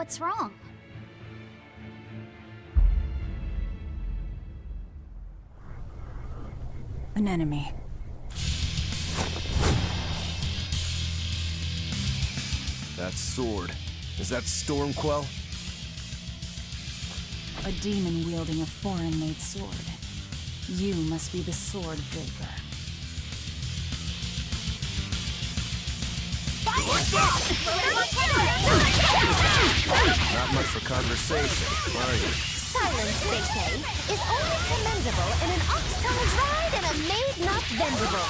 What's wrong? An enemy. That sword. Is that Stormquell? A demon wielding a foreign-made sword. You must be the sword breaker. Not much for conversation, are you? Silence, they say, is only commendable in an ox-tongued ride and a maid not vendable.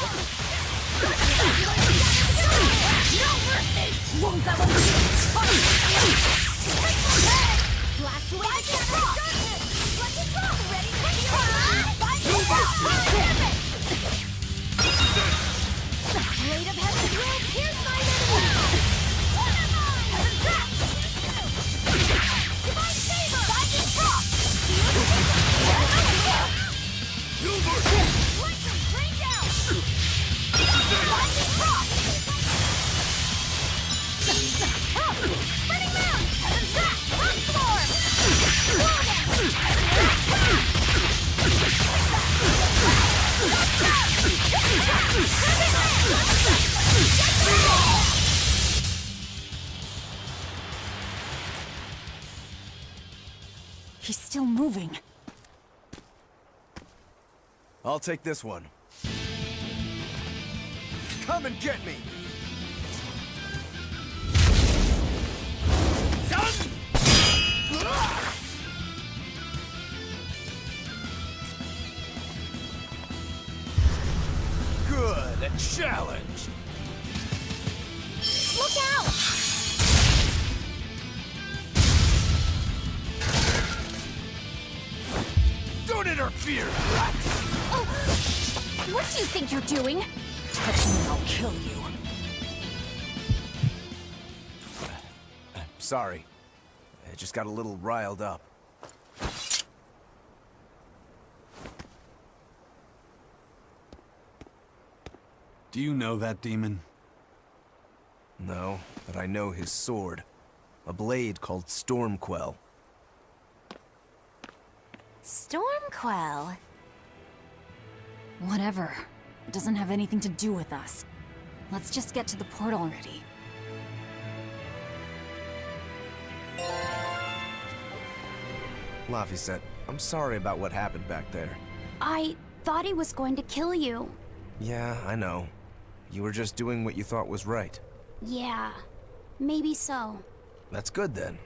No mercy! Blast away the shadows! Let it go! Ready, Blade of Heaven's will pierce my enemy! Heaven's wrath! Divine favor! Rising frost! Lightning, rain down! Rising frost! Burning mound! Heaven's wrath! Rock storm! He's still moving. I'll take this one. Come and get me! Good, a challenge! Look out! Don't interfere, rat! Oh, what do you think you're doing? Touch me and I'll kill you. Sorry. I just got a little riled up. Do you know that demon? No, but I know his sword. A blade called Stormquell. Stormquell. Whatever. It doesn't have anything to do with us. Let's just get to the port already. Laphicet, I'm sorry about what happened back there. I thought he was going to kill you. Yeah, I know. You were just doing what you thought was right. Yeah, maybe so. That's good then.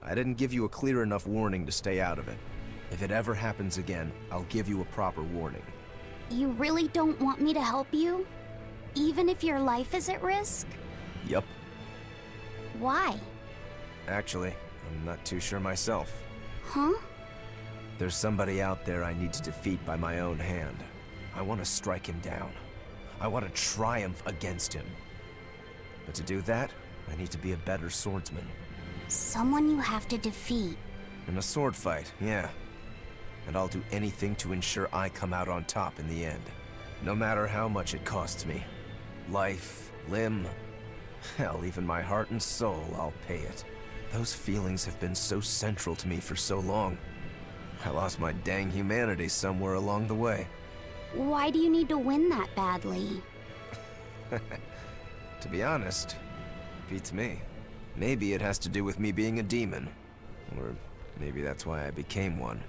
I didn't give you a clear enough warning to stay out of it. If it ever happens again, I'll give you a proper warning. You really don't want me to help you? Even if your life is at risk? Yup. Why? Actually, I'm not too sure myself. Huh? There's somebody out there I need to defeat by my own hand. I want to strike him down. I want to triumph against him. But to do that, I need to be a better swordsman. Someone you have to defeat. In a sword fight, yeah. And I'll do anything to ensure I come out on top in the end. No matter how much it costs me. Life, limb, hell, even my heart and soul, I'll pay it. Those feelings have been so central to me for so long. I lost my dang humanity somewhere along the way. Why do you need to win that badly? To be honest, beats me. Maybe it has to do with me being a demon. Or maybe that's why I became one.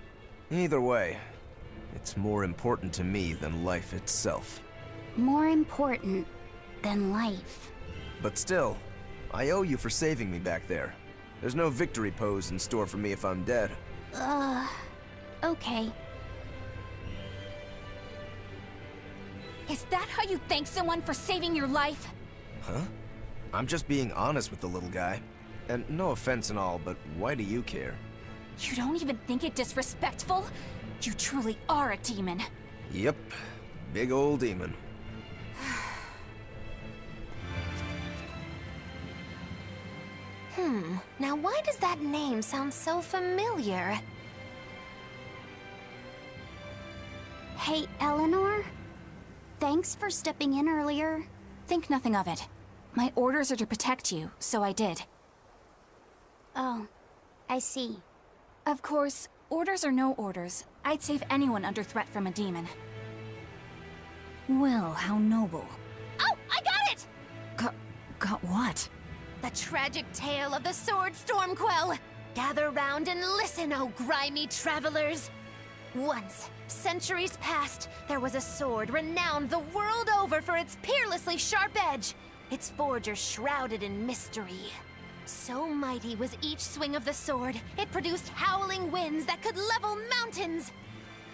Either way, it's more important to me than life itself. More important than life. But still, I owe you for saving me back there. There's no victory pose in store for me if I'm dead. Okay. Is that how you thank someone for saving your life? Huh? I'm just being honest with the little guy. And no offense and all, but why do you care? You don't even think it disrespectful? You truly are a demon. Yep. Big old demon. Now why does that name sound so familiar? Hey, Eleanor? Thanks for stepping in earlier. Think nothing of it. My orders are to protect you, so I did. Oh, I see. Of course, orders or no orders, I'd save anyone under threat from a demon. Well, how noble. Oh, I got it! Got what? The tragic tale of the sword Stormquell. Gather round and listen, oh grimy travelers. Once, centuries past, there was a sword renowned the world over for its peerlessly sharp edge, its forger shrouded in mystery. So mighty was each swing of the sword, it produced howling winds that could level mountains.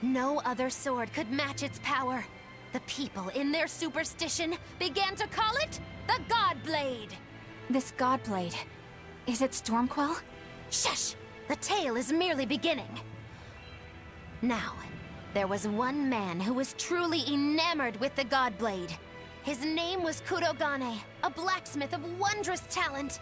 No other sword could match its power. The people, in their superstition, began to call it the Godblade. This Godblade, is it Stormquell? Shush! The tale is merely beginning. Now, there was one man who was truly enamored with the Godblade. His name was Kurogane, a blacksmith of wondrous talent.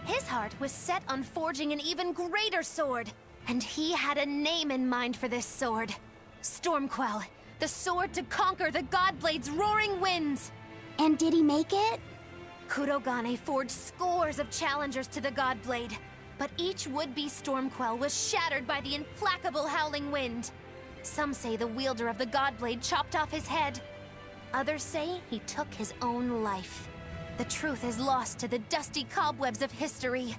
His heart was set on forging an even greater sword, and he had a name in mind for this sword. Stormquell, the sword to conquer the Godblade's roaring winds. And did he make it? Kurogane forged scores of challengers to the Godblade, but each would-be Stormquell was shattered by the implacable howling wind. Some say the wielder of the Godblade chopped off his head. Others say he took his own life. The truth is lost to the dusty cobwebs of history.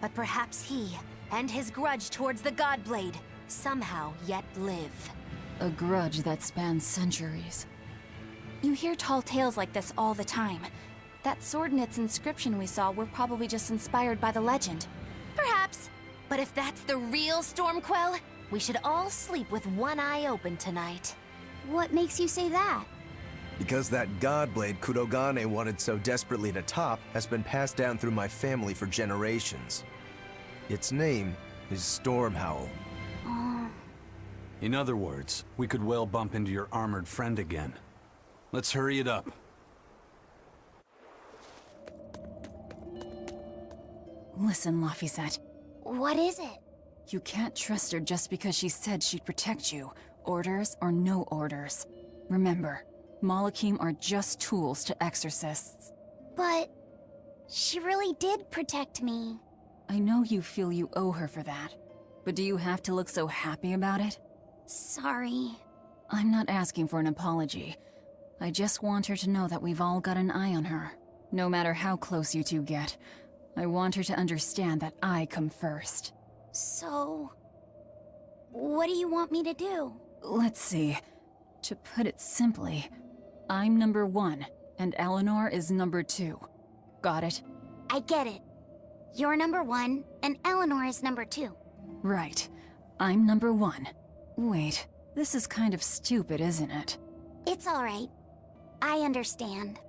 But perhaps he, and his grudge towards the Godblade, somehow yet live. A grudge that spans centuries. You hear tall tales like this all the time. That sword and its inscription we saw were probably just inspired by the legend. Perhaps. But if that's the real Stormquell, we should all sleep with one eye open tonight. What makes you say that? Because that Godblade Kurogane wanted so desperately to top has been passed down through my family for generations. Its name is Stormhowl. In other words, we could well bump into your armored friend again. Let's hurry it up. Listen, Laphicet. What is it? You can't trust her just because she said she'd protect you, orders or no orders. Remember, Malakim are just tools to exorcists. But she really did protect me. I know you feel you owe her for that, but do you have to look so happy about it? Sorry. I'm not asking for an apology. I just want her to know that we've all got an eye on her. No matter how close you two get, I want her to understand that I come first. So, what do you want me to do? Let's see. To put it simply, I'm number 1, and Eleanor is number 2. Got it? I get it. You're number 1, and Eleanor is number 2. Right. I'm number 1. Wait, this is kind of stupid, isn't it? It's alright. I understand.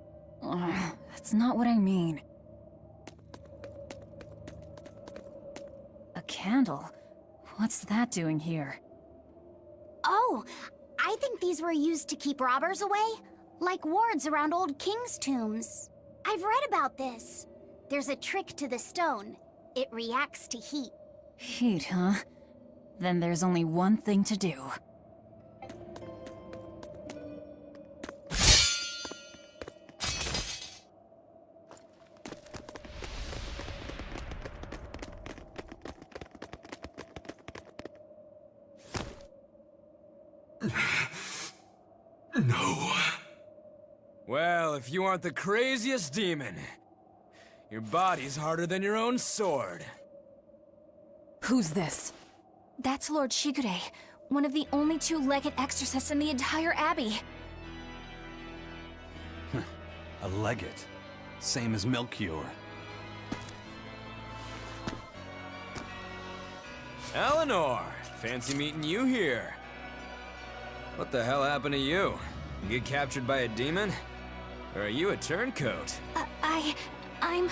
That's not what I mean. A candle? What's that doing here? Oh, I think these were used to keep robbers away, like wards around old kings' tombs. I've read about this. There's a trick to the stone. It reacts to heat. Heat, huh? Then there's only one thing to do. No. Well, if you aren't the craziest demon, your body's harder than your own sword. Who's this? That's Lord Shigure, one of the only 2-legged exorcists in the entire abbey. A legate. Same as Melchior. Eleanor, fancy meeting you here. What the hell happened to you? You get captured by a demon? Or are you a turncoat? I'm...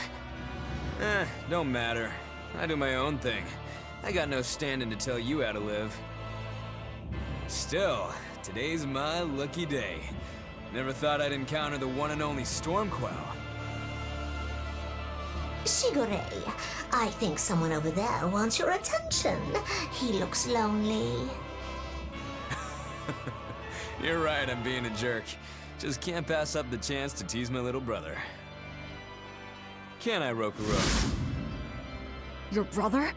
Don't matter. I do my own thing. I got no standing to tell you how to live. Still, today's my lucky day. Never thought I'd encounter the one and only Stormquell. Shigure, I think someone over there wants your attention. He looks lonely. You're right, I'm being a jerk. Just can't pass up the chance to tease my little brother. Can I, Rokurou? Your brother?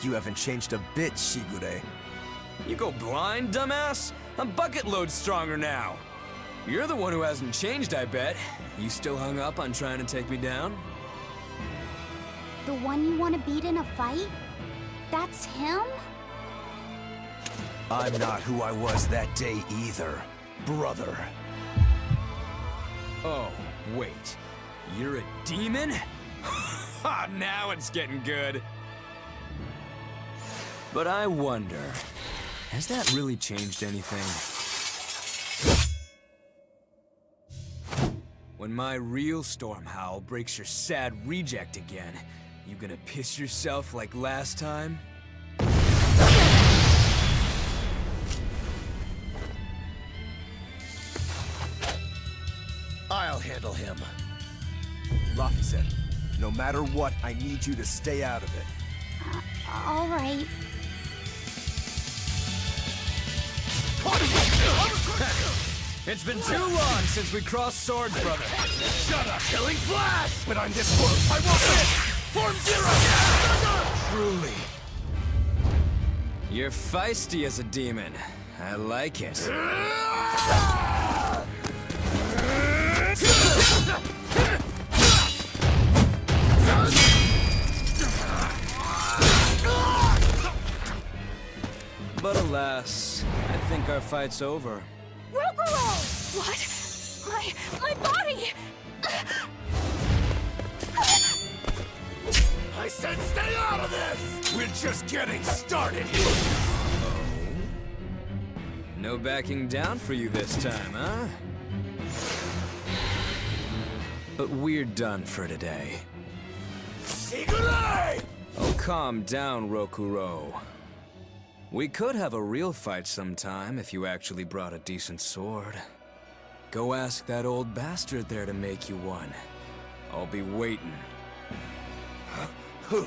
You haven't changed a bit, Shigure. You go blind, dumbass? I'm bucket load stronger now. You're the one who hasn't changed, I bet. You still hung up on trying to take me down? The one you want to beat in a fight? That's him? I'm not who I was that day either, brother. Oh, wait. You're a demon? Ha! Now it's getting good. But I wonder, has that really changed anything? When my real storm howl breaks your sad reject again, you gonna piss yourself like last time? I'll handle him. Rafi said, no matter what, I need you to stay out of it. All right. It's been too long since we crossed swords, brother. Shut up! Killing flash! When I'm this close, I won't miss! Form zero! Truly. You're feisty as a demon. I like it. But alas, I think our fight's over. Rokuro! What? My body! I said stay out of this! We're just getting started here! Oh? No backing down for you this time, huh? But we're done for today. Shigure! Oh, calm down, Rokuro. We could have a real fight sometime if you actually brought a decent sword. Go ask that old bastard there to make you one. I'll be waiting. Who?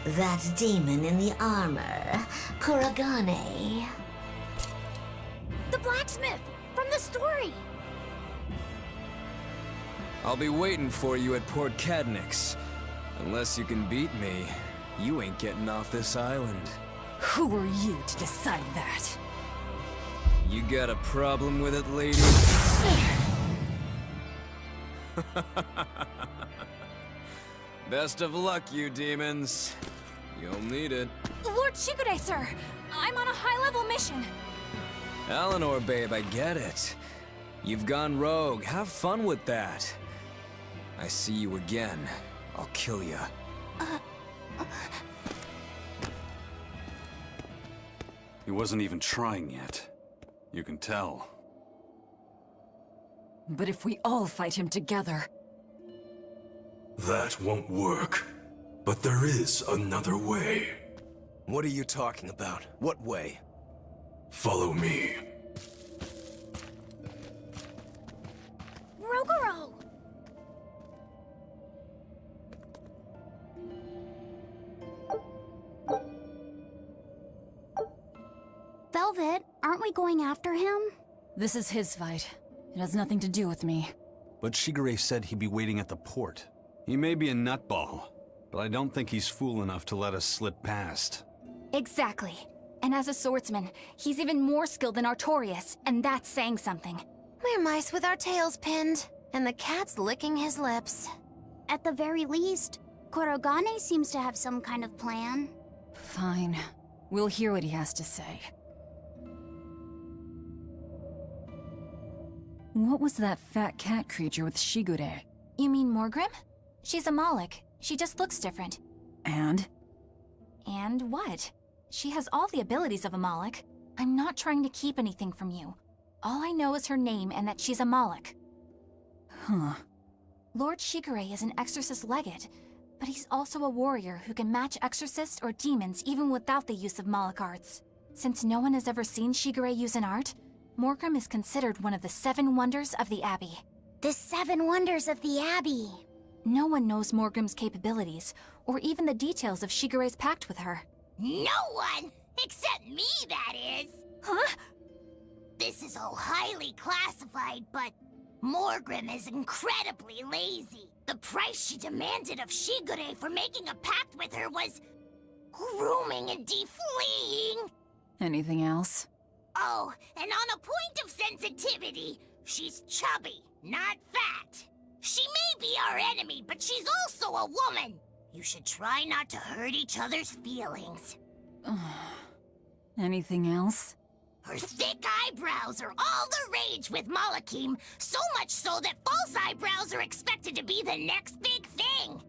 That demon in the armor, Kuragane. The blacksmith from the story. I'll be waiting for you at Port Cadnix. Unless you can beat me, you ain't getting off this island. Who are you to decide that? You got a problem with it, lady? Best of luck, you demons. You'll need it. Lord Shigure, sir! I'm on a high-level mission. Eleanor, babe, I get it. You've gone rogue. Have fun with that. I see you again. I'll kill you. He wasn't even trying yet. You can tell. But if we all fight him together... That won't work. But there is another way. What are you talking about? What way? Follow me. Rokuro! Velvet, aren't we going after him? This is his fight. It has nothing to do with me. But Shigure said he'd be waiting at the port. He may be a nutball, but I don't think he's fool enough to let us slip past. Exactly. And as a swordsman, he's even more skilled than Artorias, and that's saying something. We're mice with our tails pinned, and the cat's licking his lips. At the very least, Kuragane seems to have some kind of plan. Fine. We'll hear what he has to say. What was that fat cat creature with Shigure? You mean Morgrim? She's a Moloch. She just looks different. And? And what? She has all the abilities of a Moloch. I'm not trying to keep anything from you. All I know is her name and that she's a Moloch. Huh. Lord Shigure is an exorcist legate, but he's also a warrior who can match exorcists or demons even without the use of Moloch arts. Since no one has ever seen Shigure use an art, Morgrim is considered one of the 7 wonders of the Abbey. The 7 wonders of the Abbey. No one knows Morgrim's capabilities, or even the details of Shigure's pact with her. No one! Except me, that is! Huh? This is all highly classified, but Morgrim is incredibly lazy. The price she demanded of Shigure for making a pact with her was grooming and defleeing. Anything else? Oh, and on a point of sensitivity, she's chubby, not fat. She may be our enemy, but she's also a woman. You should try not to hurt each other's feelings. Anything else? Her thick eyebrows are all the rage with Malakim, so much so that false eyebrows are expected to be the next big thing.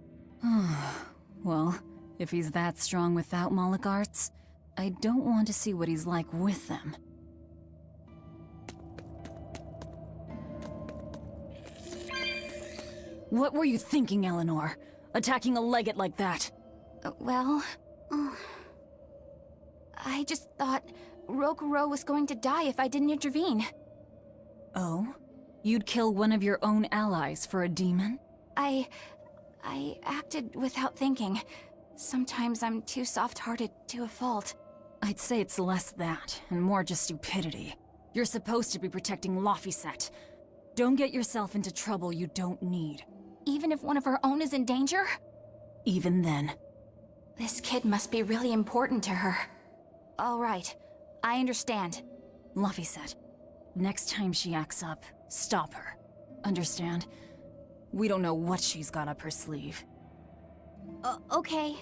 Well, if he's that strong without Moloch arts, I don't want to see what he's like with them. What were you thinking, Eleanor? Attacking a legate like that? Well... I just thought Rokuro was going to die if I didn't intervene. Oh? You'd kill one of your own allies for a demon? I acted without thinking. Sometimes I'm too soft-hearted to a fault. I'd say it's less that, and more just stupidity. You're supposed to be protecting Laphicet. Don't get yourself into trouble you don't need. Even if one of her own is in danger? Even then. This kid must be really important to her. All right, I understand. Laphicet, next time she acts up, stop her. Understand? We don't know what she's got up her sleeve. Okay.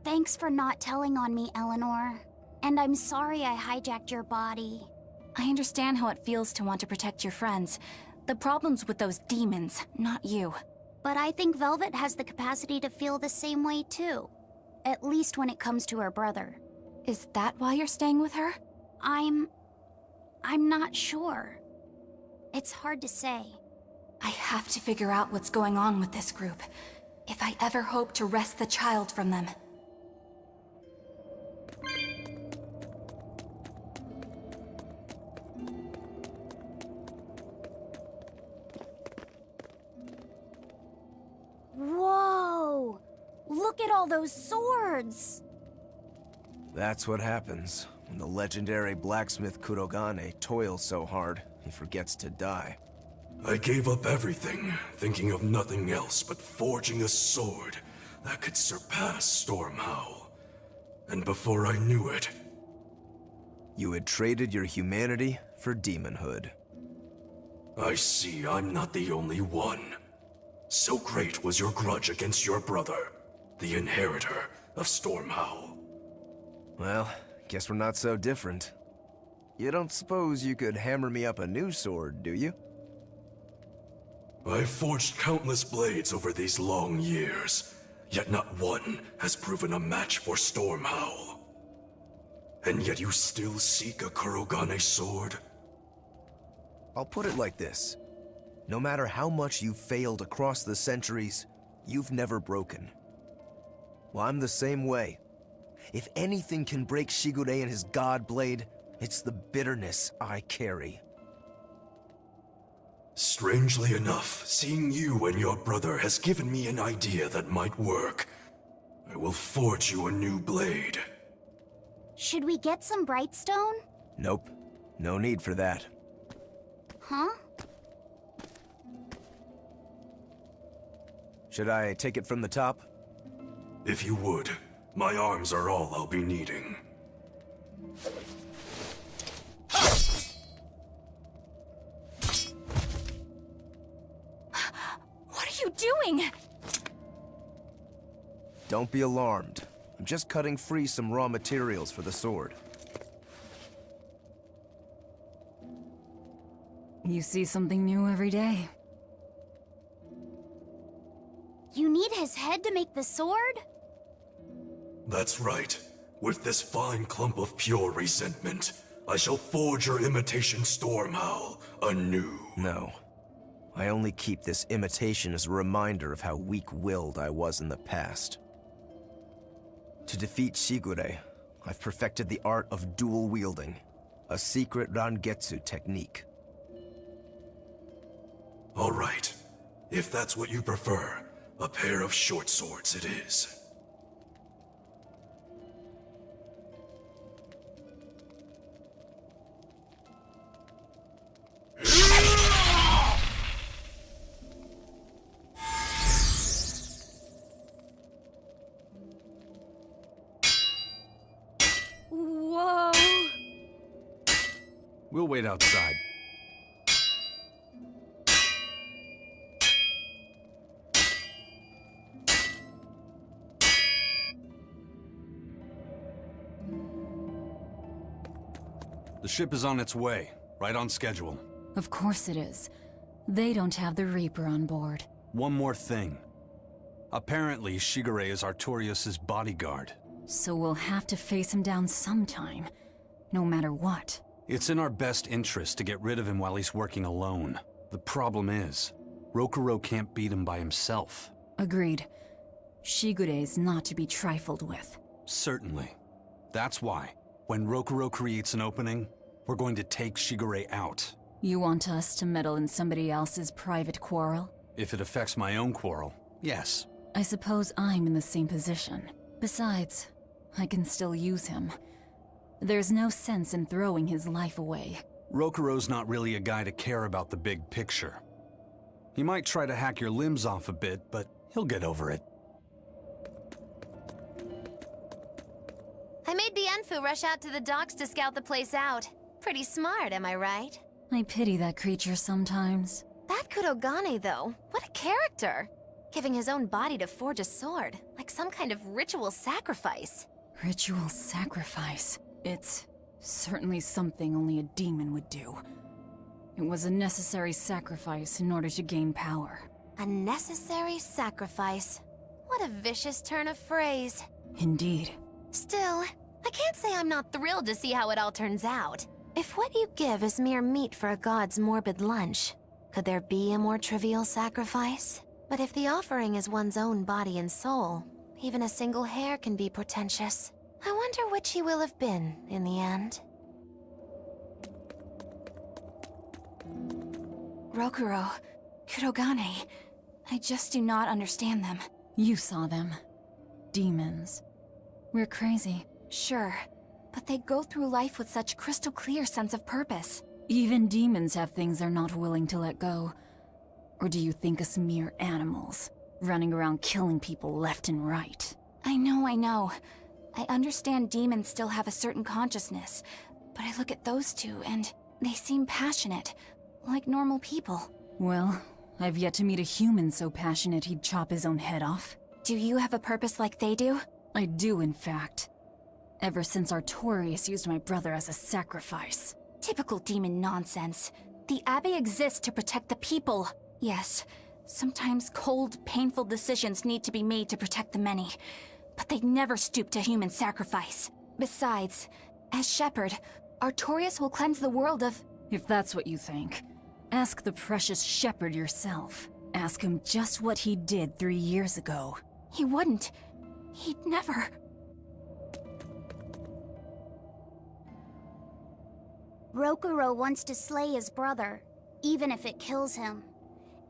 Thanks for not telling on me, Eleanor. And I'm sorry I hijacked your body. I understand how it feels to want to protect your friends. The problem's with those demons, not you. But I think Velvet has the capacity to feel the same way too. At least when it comes to her brother. Is that why you're staying with her? I'm not sure. It's hard to say. I have to figure out what's going on with this group, if I ever hope to wrest the child from them. Whoa! Look at all those swords! That's what happens when the legendary blacksmith Kurogane toils so hard, he forgets to die. I gave up everything, thinking of nothing else but forging a sword that could surpass Stormhowl. And before I knew it... You had traded your humanity for demonhood. I see I'm not the only one. So great was your grudge against your brother, the inheritor of Stormhowl. Well, guess we're not so different. You don't suppose you could hammer me up a new sword, do you? I've forged countless blades over these long years, yet not one has proven a match for Stormhowl. And yet you still seek a Kurogane sword? I'll put it like this. No matter how much you've failed across the centuries, you've never broken. Well, I'm the same way. If anything can break Shigure and his god blade, it's the bitterness I carry. Strangely enough, seeing you and your brother has given me an idea that might work. I will forge you a new blade. Should we get some Brightstone? Nope. No need for that. Huh? Should I take it from the top? If you would. My arms are all I'll be needing. What are you doing? Don't be alarmed. I'm just cutting free some raw materials for the sword. You see something new every day. You need his head to make the sword? That's right. With this fine clump of pure resentment, I shall forge your imitation Stormhowl anew. No. I only keep this imitation as a reminder of how weak-willed I was in the past. To defeat Shigure, I've perfected the art of dual wielding, a secret Rangetsu technique. All right. If that's what you prefer, a pair of short swords it is. We'll wait outside. The ship is on its way, right on schedule. Of course it is. They don't have the Reaper on board. One more thing. Apparently, Shigure is Artorias' bodyguard. So we'll have to face him down sometime, no matter what. It's in our best interest to get rid of him while he's working alone. The problem is, Rokuro can't beat him by himself. Agreed. Shigure is not to be trifled with. Certainly. That's why, when Rokuro creates an opening, we're going to take Shigure out. You want us to meddle in somebody else's private quarrel? If it affects my own quarrel, yes. I suppose I'm in the same position. Besides, I can still use him. There's no sense in throwing his life away. Rokuro's not really a guy to care about the big picture. He might try to hack your limbs off a bit, but he'll get over it. I made the Enfu rush out to the docks to scout the place out. Pretty smart, am I right? I pity that creature sometimes. That Kurogane, though, what a character! Giving his own body to forge a sword, like some kind of ritual sacrifice. Ritual sacrifice. It's certainly something only a demon would do. It was a necessary sacrifice in order to gain power. A necessary sacrifice. What a vicious turn of phrase. Indeed. Still, I can't say I'm not thrilled to see how it all turns out. If what you give is mere meat for a god's morbid lunch, could there be a more trivial sacrifice? But if the offering is one's own body and soul, even a single hair can be portentous. I wonder which he will have been in the end. Rokuro, Kurogane, I just do not understand them. You saw them. Demons. We're crazy. Sure, but they go through life with such crystal clear sense of purpose. Even demons have things they're not willing to let go. Or do you think us mere animals, running around killing people left and right? I know. I understand demons still have a certain consciousness, but I look at those two and they seem passionate, like normal people. Well, I've yet to meet a human so passionate he'd chop his own head off. Do you have a purpose like they do? I do, in fact. Ever since Artorias used my brother as a sacrifice. Typical demon nonsense. The Abbey exists to protect the people. Yes, sometimes cold, painful decisions need to be made to protect the many, but they never stoop to human sacrifice. Besides, as shepherd, Artorias will cleanse the world of... If that's what you think, ask the precious shepherd yourself. Ask him just what he did 3 years ago. He wouldn't. He'd never... Rokuro wants to slay his brother, even if it kills him.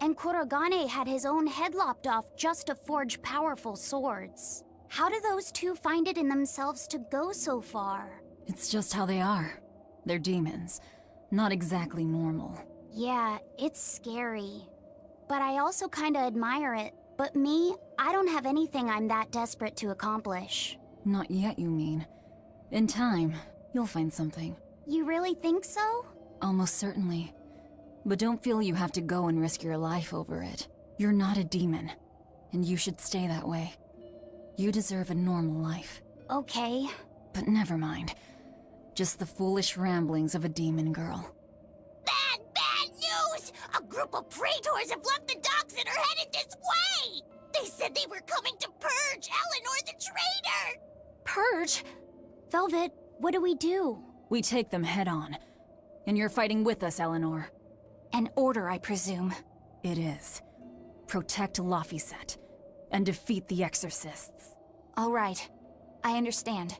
And Kurogane had his own head lopped off just to forge powerful swords. How do those two find it in themselves to go so far? It's just how they are. They're demons. Not exactly normal. Yeah, it's scary. But I also kinda admire it. But me, I don't have anything I'm that desperate to accomplish. Not yet, you mean. In time, you'll find something. You really think so? Almost certainly. But don't feel you have to go and risk your life over it. You're not a demon, and you should stay that way. You deserve a normal life. Okay. But never mind. Just the foolish ramblings of a demon girl. Bad news! A group of praetors have left the docks and are headed this way! They said they were coming to purge Eleanor the traitor! Purge? Velvet, what do we do? We take them head on. And you're fighting with us, Eleanor. An order, I presume. It is. Protect Laphicet, and defeat the Exorcists. All right. I understand.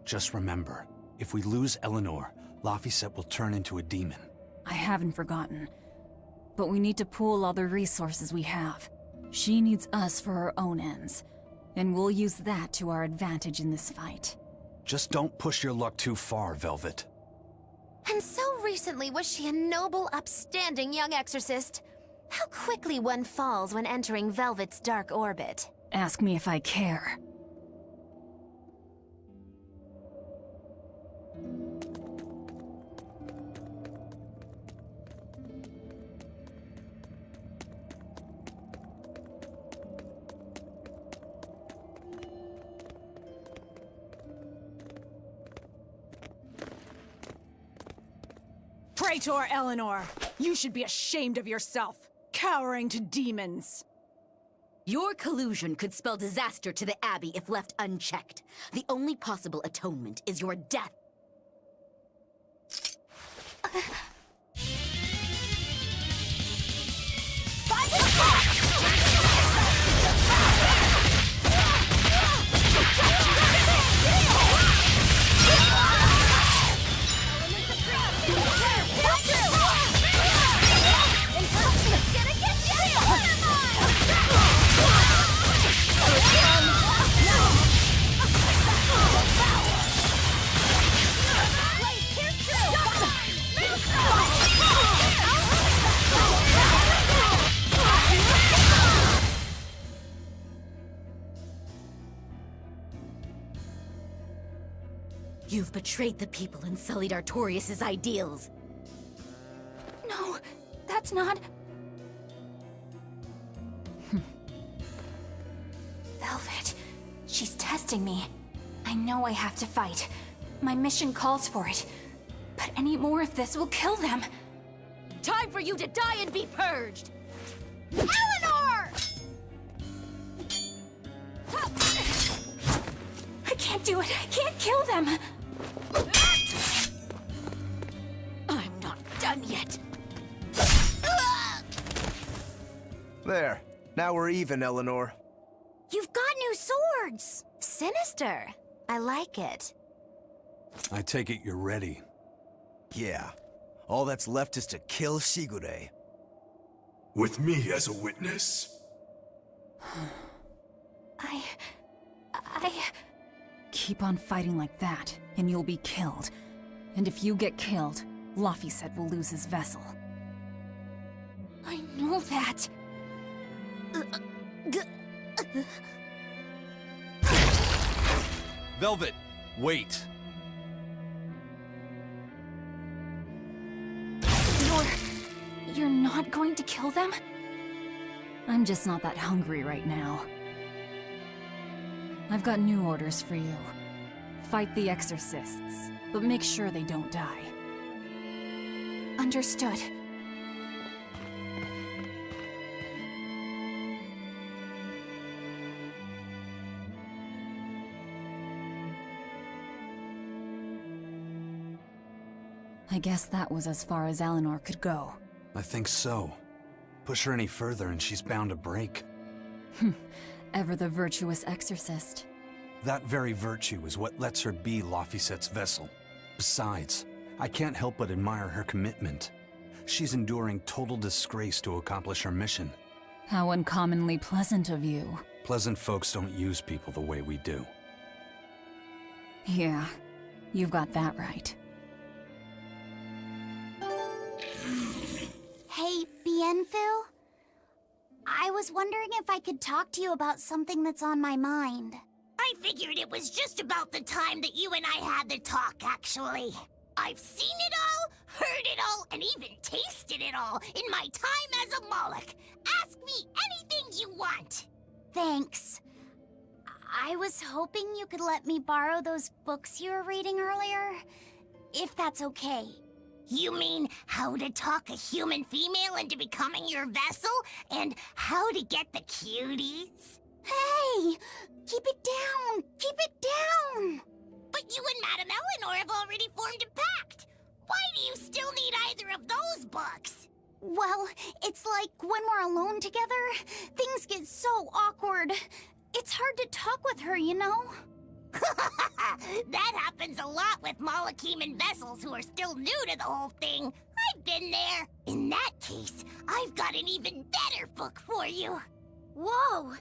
Just remember, if we lose Eleanor, Laphicet will turn into a demon. I haven't forgotten. But we need to pool all the resources we have. She needs us for her own ends, and we'll use that to our advantage in this fight. Just don't push your luck too far, Velvet. And so recently was she a noble, upstanding young exorcist. How quickly one falls when entering Velvet's dark orbit. Ask me if I care. Traitor Eleanor! You should be ashamed of yourself, cowering to demons. Your collusion could spell disaster to the Abbey if left unchecked. The only possible atonement is your death. You've betrayed the people and sullied Artorias' ideals. No, that's not... Velvet, she's testing me. I know I have to fight. My mission calls for it. But any more of this will kill them. Time for you to die and be purged! Eleanor! I can't do it. I can't kill them. I'm not done yet. There. Now we're even, Eleanor. You've got new swords! Sinister. I like it. I take it you're ready. Yeah. All that's left is to kill Shigure. With me as a witness. I... Keep on fighting like that, and you'll be killed. And if you get killed, Laphicet will lose his vessel. I know that. Velvet, wait. You're not going to kill them? I'm just not that hungry right now. I've got new orders for you. Fight the exorcists, but make sure they don't die. Understood. I guess that was as far as Eleanor could go. I think so. Push her any further and she's bound to break. Ever the virtuous exorcist. That very virtue is what lets her be Laphicet's vessel. Besides, I can't help but admire her commitment. She's enduring total disgrace to accomplish her mission. How uncommonly pleasant of you. Pleasant folks don't use people the way we do. Yeah, you've got that right. Hey, Bienfil? I was wondering if I could talk to you about something that's on my mind. I figured it was just about the time that you and I had the talk, actually. I've seen it all, heard it all, and even tasted it all in my time as a Moloch. Ask me anything you want. Thanks. I was hoping you could let me borrow those books you were reading earlier, if that's okay. You mean how to talk a human female into becoming your vessel, and how to get the cuties? Hey! Keep it down! Keep it down! But you and Madame Eleanor have already formed a pact. Why do you still need either of those books? Well, it's like when we're alone together, things get so awkward. It's hard to talk with her, you know? That happens a lot with Molocheman vessels who are still new to the whole thing. I've been there. In that case, I've got an even better book for you. Whoa!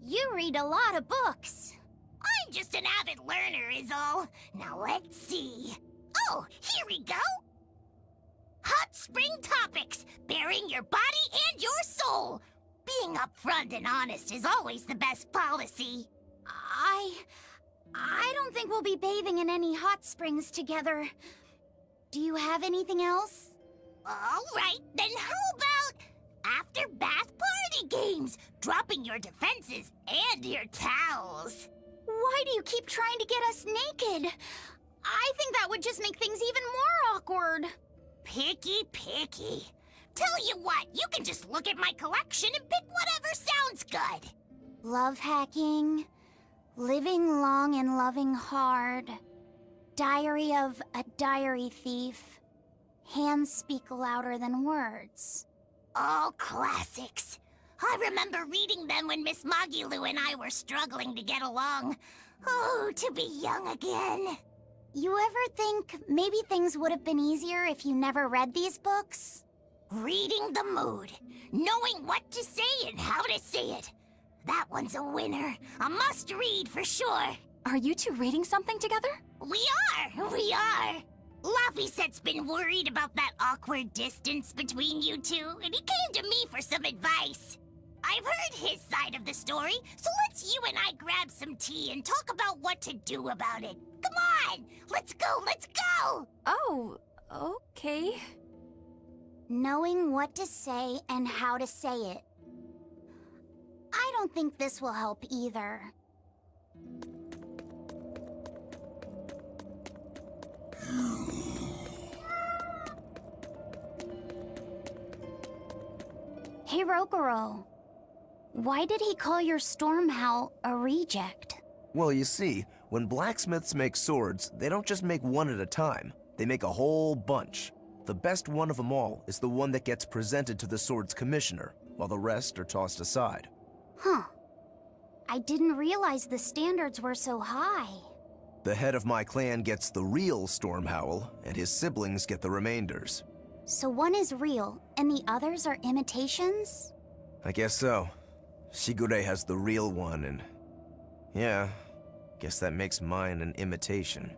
You read a lot of books. I'm just an avid learner is all. Now let's see. Oh, here we go. Hot Spring Topics, bearing your body and your soul. Being upfront and honest is always the best policy. I don't think we'll be bathing in any hot springs together. Do you have anything else? All right, then how about after-bath party games? Dropping your defenses and your towels. Why do you keep trying to get us naked? I think that would just make things even more awkward. Picky, picky. Tell you what, you can just look at my collection and pick whatever sounds good. Love hacking, living long and loving hard, diary of a diary thief, hands speak louder than words. All classics. I remember reading them when Miss Magilu and I were struggling to get along. Oh, to be young again. You ever think maybe things would have been easier if you never read these books? Reading the mood, knowing what to say and how to say it. That one's a winner. A must-read for sure. Are you two reading something together? We are. Laffysette's been worried about that awkward distance between you two, and he came to me for some advice. I've heard his side of the story, so let's you and I grab some tea and talk about what to do about it. Come on! Let's go! Oh, okay. Knowing what to say and how to say it. I don't think this will help either. Hey, Rokuro. Why did he call your storm howl a reject? Well, you see, when blacksmiths make swords, they don't just make one at a time. They make a whole bunch. The best one of them all is the one that gets presented to the sword's commissioner, while the rest are tossed aside. Huh. I didn't realize the standards were so high. The head of my clan gets the real storm howl, and his siblings get the remainders. So one is real, and the others are imitations? I guess so. Shigure has the real one, and... yeah, guess that makes mine an imitation.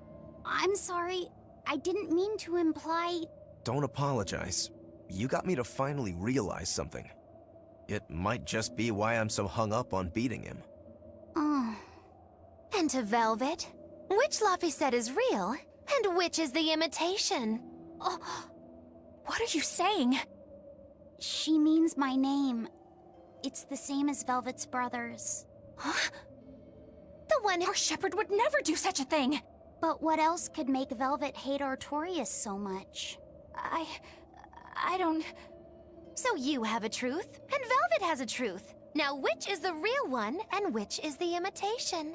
I'm sorry, I didn't mean to imply... Don't apologize. You got me to finally realize something. It might just be why I'm so hung up on beating him. Oh. And to Velvet, which Laffysette is real, and which is the imitation? Oh, what are you saying? She means my name. It's the same as Velvet's brothers. Huh? The one our shepherd would never do such a thing! But what else could make Velvet hate Artorias so much? I don't... So you have a truth, and Velvet has a truth. Now which is the real one, and which is the imitation?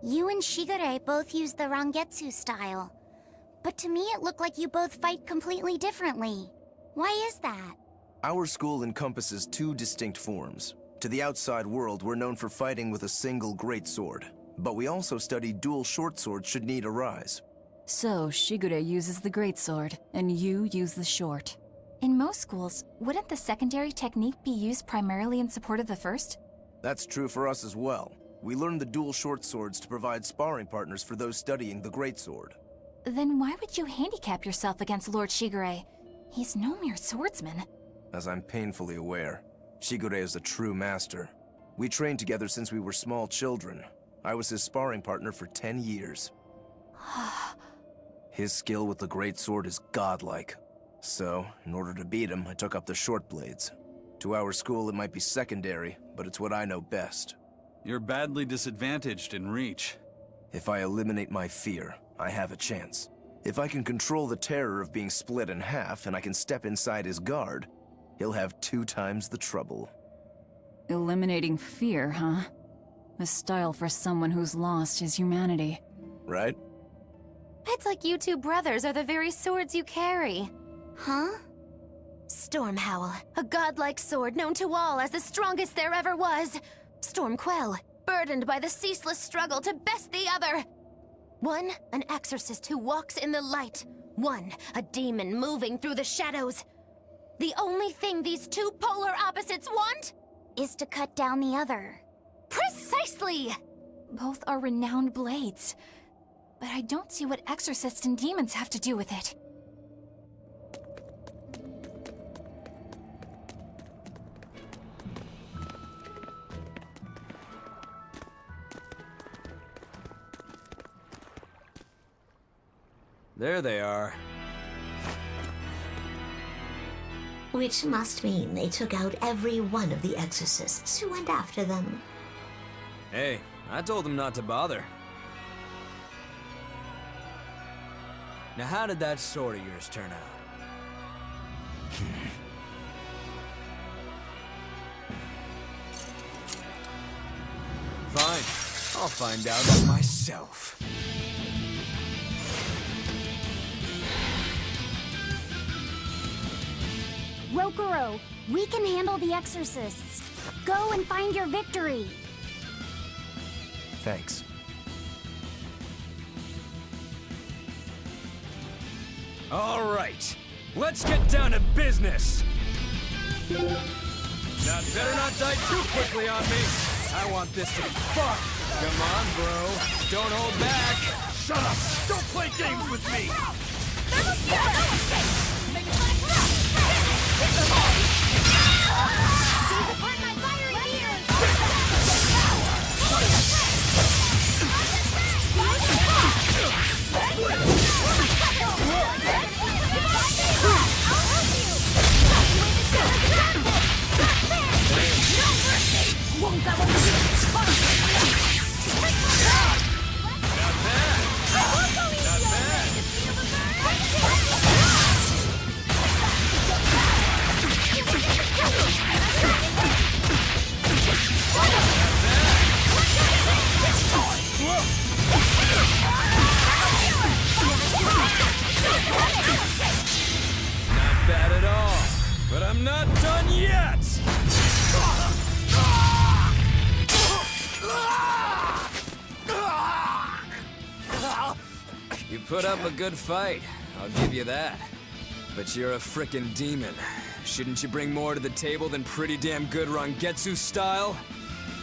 You and Shigure both use the Rangetsu style. But to me it looked like you both fight completely differently. Why is that? Our school encompasses two distinct forms. To the outside world, we're known for fighting with a single greatsword. But we also study dual short swords should need arise. So, Shigure uses the greatsword, and you use the short. In most schools, wouldn't the secondary technique be used primarily in support of the first? That's true for us as well. We learn the dual short swords to provide sparring partners for those studying the greatsword. Then why would you handicap yourself against Lord Shigure? He's no mere swordsman. As I'm painfully aware, Shigure is a true master. We trained together since we were small children. I was his sparring partner for 10 years. His skill with the greatsword is godlike. So, in order to beat him, I took up the short blades. To our school, it might be secondary, but it's what I know best. You're badly disadvantaged in reach. If I eliminate my fear, I have a chance. If I can control the terror of being split in half and I can step inside his guard, he'll have 2 times the trouble. Eliminating fear, huh? A style for someone who's lost his humanity. Right? It's like you two brothers are the very swords you carry. Huh? Storm Howl, a godlike sword known to all as the strongest there ever was. Stormquell, burdened by the ceaseless struggle to best the other. One, an exorcist who walks in the light. One, a demon moving through the shadows. The only thing these two polar opposites want is to cut down the other. Precisely! Both are renowned blades. But I don't see what exorcists and demons have to do with it. There they are. Which must mean they took out every one of the exorcists who went after them. Hey, I told him not to bother. Now how did that sword of yours turn out? Fine. I'll find out myself. Rokuro, we can handle the exorcists. Go and find your victory. Thanks. All right, let's get down to business. Now, better not die too quickly on me. I want this to be fun. Come on, bro. Don't hold back. Shut up! Don't play games with me! Not bad at all, but I'm not done yet! You put up a good fight, I'll give you that. But you're a frickin' demon. Shouldn't you bring more to the table than pretty damn good Rangetsu style?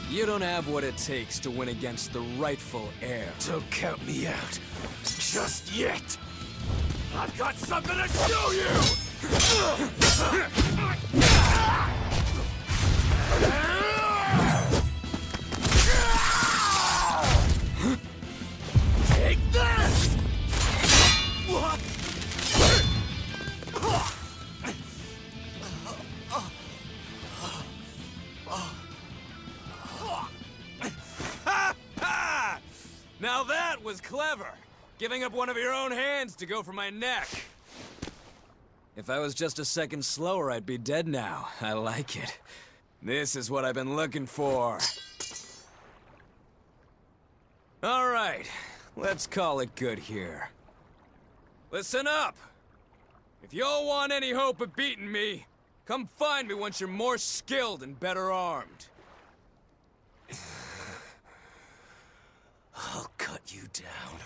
You don't have what it takes to win against the rightful heir. Don't count me out. Just yet! I've got something to show you! Take this! What? Now that was clever! Giving up one of your own hands to go for my neck. If I was just a second slower, I'd be dead now. I like it. This is what I've been looking for. All right, let's call it good here. Listen up! If y'all want any hope of beating me, come find me once you're more skilled and better armed. I'll cut you down.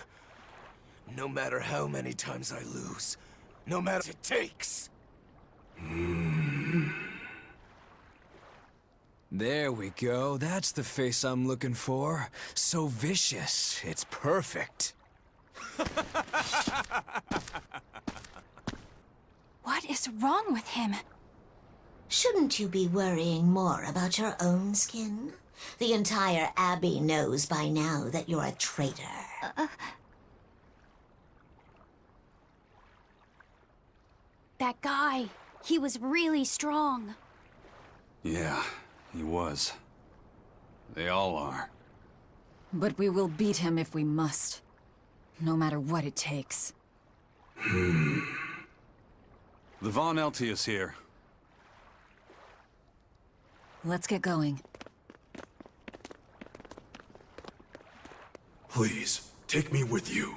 No matter how many times I lose. No matter what it takes. There we go. That's the face I'm looking for. So vicious. It's perfect. What is wrong with him? Shouldn't you be worrying more about your own skin? The entire Abbey knows by now that you're a traitor. That guy, he was really strong. Yeah, he was. They all are. But we will beat him if we must. No matter what it takes. The Von Eltius here. Let's get going. Please, take me with you.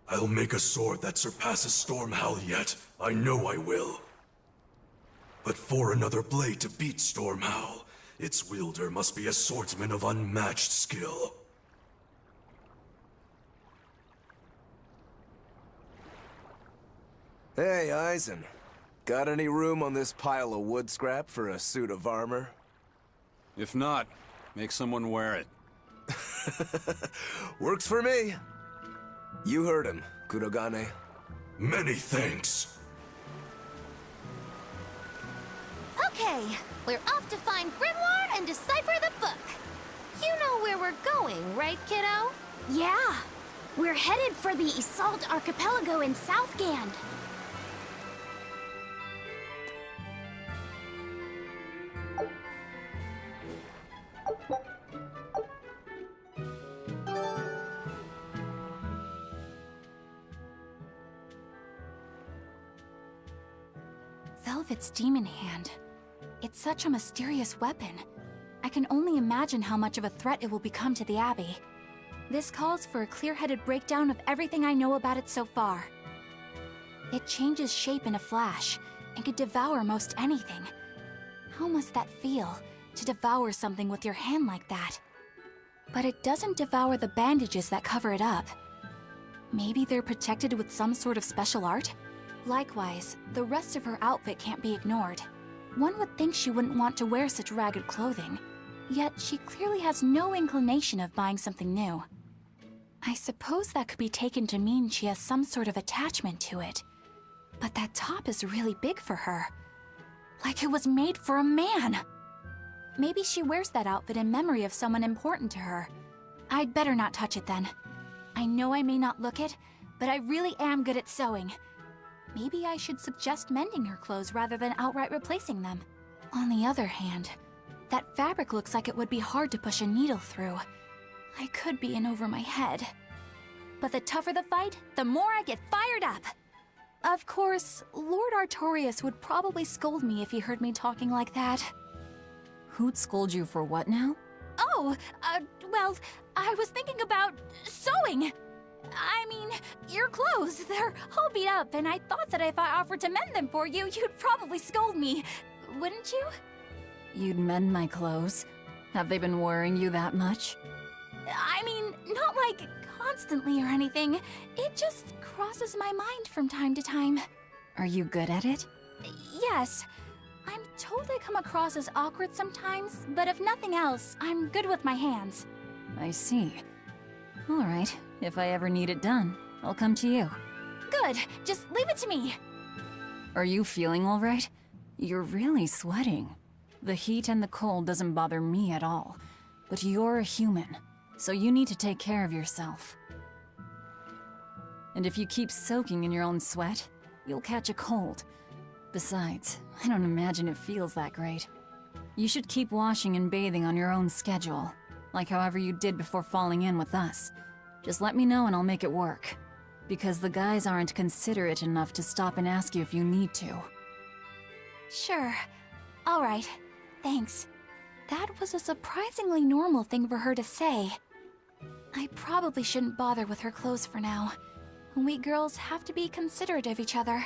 I'll make a sword that surpasses Stormhowl yet. I know I will. But for another blade to beat Stormhowl, its wielder must be a swordsman of unmatched skill. Hey, Eisen. Got any room on this pile of wood scrap for a suit of armor? If not, make someone wear it. Works for me. You heard him, Kurogane. Many thanks. Okay, we're off to find Grimoire and decipher the book. You know where we're going, right, kiddo? Yeah, we're headed for the Assault Archipelago in Southgand. Velvet's demon hand. It's such a mysterious weapon. I can only imagine how much of a threat it will become to the Abbey. This calls for a clear-headed breakdown of everything I know about it so far. It changes shape in a flash, and could devour most anything. How must that feel, to devour something with your hand like that? But it doesn't devour the bandages that cover it up. Maybe they're protected with some sort of special art? Likewise, the rest of her outfit can't be ignored. One would think she wouldn't want to wear such ragged clothing, yet she clearly has no inclination of buying something new. I suppose that could be taken to mean she has some sort of attachment to it. But that top is really big for her. Like it was made for a man. Maybe she wears that outfit in memory of someone important to her. I'd better not touch it then. I know I may not look it, but I really am good at sewing. Maybe I should suggest mending her clothes rather than outright replacing them. On the other hand, that fabric looks like it would be hard to push a needle through. I could be in over my head. But the tougher the fight, the more I get fired up. Of course, Lord Artorias would probably scold me if he heard me talking like that. Who'd scold you for what now? Oh, well, I was thinking about sewing. I mean, your clothes, they're all beat up, and I thought that if I offered to mend them for you, you'd probably scold me. Wouldn't you? You'd mend my clothes? Have they been worrying you that much? I mean, not like constantly or anything. It just crosses my mind from time to time. Are you good at it? Yes. I'm told I come across as awkward sometimes, but if nothing else, I'm good with my hands. I see. All right, if I ever need it done, I'll come to you. Good, just leave it to me. Are you feeling all right? You're really sweating. The heat and the cold doesn't bother me at all, but you're a human, so you need to take care of yourself. And if you keep soaking in your own sweat, you'll catch a cold. Besides, I don't imagine it feels that great. You should keep washing and bathing on your own schedule, like however you did before falling in with us. Just let me know and I'll make it work. Because the guys aren't considerate enough to stop and ask you if you need to. Sure. All right. Thanks. That was a surprisingly normal thing for her to say. I probably shouldn't bother with her clothes for now. We girls have to be considerate of each other.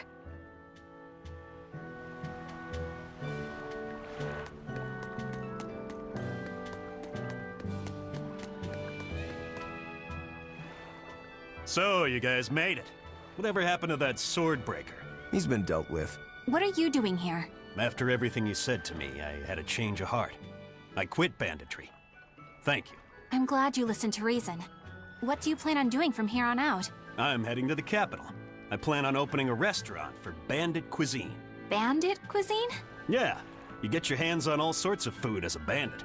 So, you guys made it. Whatever happened to that sword breaker? He's been dealt with. What are you doing here? After everything you said to me, I had a change of heart. I quit banditry. Thank you. I'm glad you listened to reason. What do you plan on doing from here on out? I'm heading to the capital. I plan on opening a restaurant for bandit cuisine. Bandit cuisine? Yeah, you get your hands on all sorts of food as a bandit.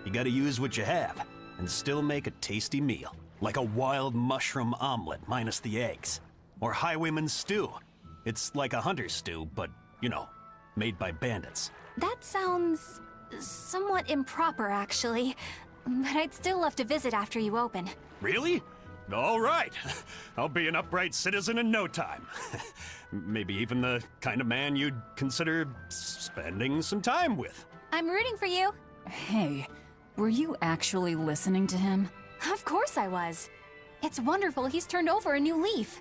You gotta use what you have, and still make a tasty meal. Like a wild mushroom omelet minus the eggs. Or highwayman's stew. It's like a hunter's stew, but, you know, made by bandits. That sounds somewhat improper, actually. But I'd still love to visit after you open. Really? All right. I'll be an upright citizen in no time. Maybe even the kind of man you'd consider spending some time with. I'm rooting for you. Hey, were you actually listening to him? Of course I was. It's wonderful he's turned over a new leaf.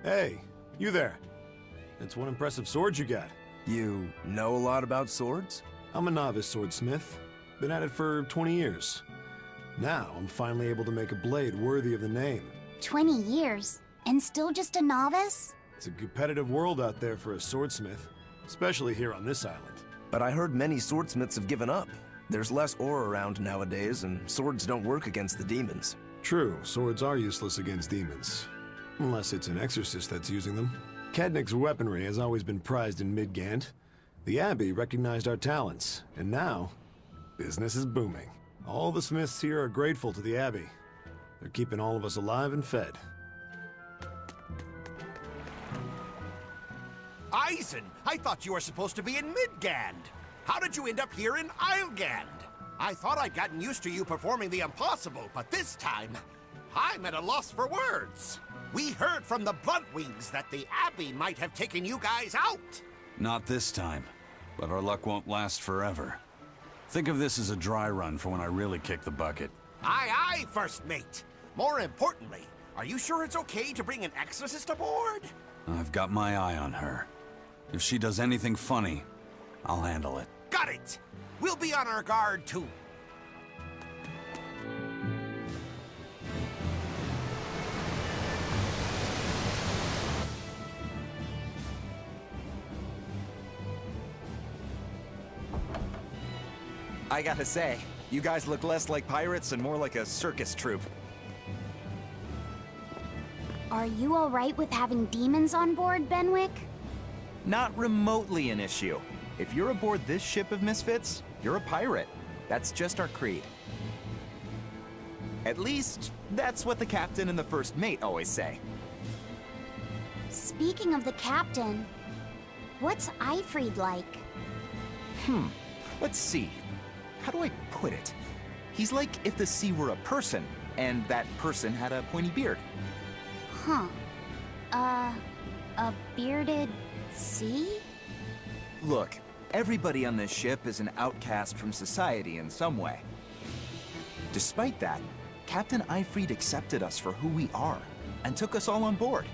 Hey, you there. That's one impressive sword you got. You know a lot about swords? I'm a novice swordsmith. Been at it for 20 years. Now, I'm finally able to make a blade worthy of the name. 20 years? And still just a novice? It's a competitive world out there for a swordsmith, especially here on this island. But I heard many swordsmiths have given up. There's less ore around nowadays, and swords don't work against the demons. True, swords are useless against demons. Unless it's an exorcist that's using them. Kednik's weaponry has always been prized in Midgant. The Abbey recognized our talents, and now, business is booming. All the smiths here are grateful to the Abbey. They're keeping all of us alive and fed. Eisen, I thought you were supposed to be in Midgand. How did you end up here in Islegand? I thought I'd gotten used to you performing the impossible, but this time, I'm at a loss for words. We heard from the Bluntwings that the Abbey might have taken you guys out. Not this time, but our luck won't last forever. Think of this as a dry run for when I really kick the bucket. Aye, aye, First Mate. More importantly, are you sure it's okay to bring an exorcist aboard? I've got my eye on her. If she does anything funny, I'll handle it. Got it! We'll be on our guard, too. I gotta say, you guys look less like pirates and more like a circus troupe. Are you alright with having demons on board, Benwick? Not remotely an issue. If you're aboard this ship of misfits, you're a pirate. That's just our creed. At least, that's what the captain and the first mate always say. Speaking of the captain, what's Eifried like? Let's see. How do I put it? He's like if the sea were a person, and that person had a pointy beard. Huh. A bearded sea? Look, everybody on this ship is an outcast from society in some way. Despite that, Captain Eifried accepted us for who we are, and took us all on board.